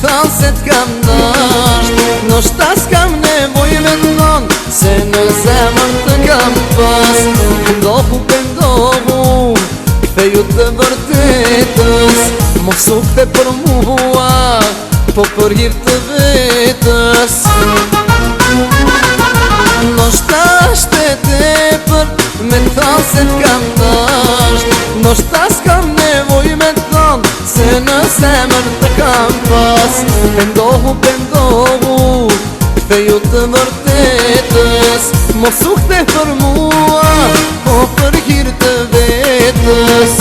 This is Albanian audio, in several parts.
thanë se t'kam dasht. Ndoshta s'kam nevoj me t'non se në zemër të kam pas. Pëndohu, ktheju të vërtetës, mos u kthe për mua, po për hir të vetës. Ndoshta është e tepër me thanë se t'kam dasht. Ndoshta s'kam nevoj me thonë se në zemër të kam pas. Pëndohu, ktheju të vërtetës, mos u kthe për mua, po për hir të vetës.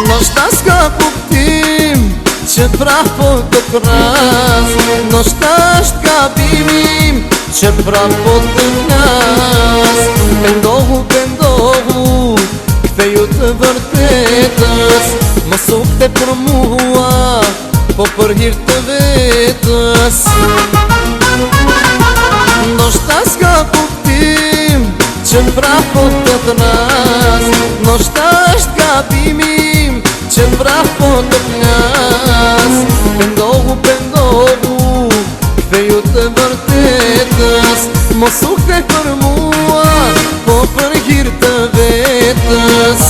Ndoshta s'ka kuptim që prapo të kras. Ndoshta është gabimim që prapo të flas. Pëndohu, ktheju të vërtetës, mos u kthe për mua, po për hir të vetës. Ndoshta s'ka kuptim që prapo të kras. Ndoshta është gabimim që prapo të flas. Pëndohu, ktheju të vërtetës, mos u kthe për mua, po për hir të vetës.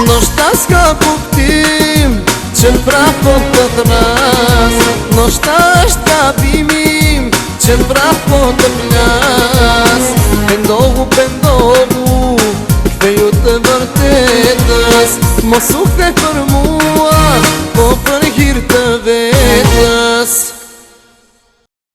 Ndoshta s'ka kuptim që prapo të thras. Ndoshta është gabimim që prapo të flas. Pëndohu, ktheju të vërtetës, mos u kthe për mua, po për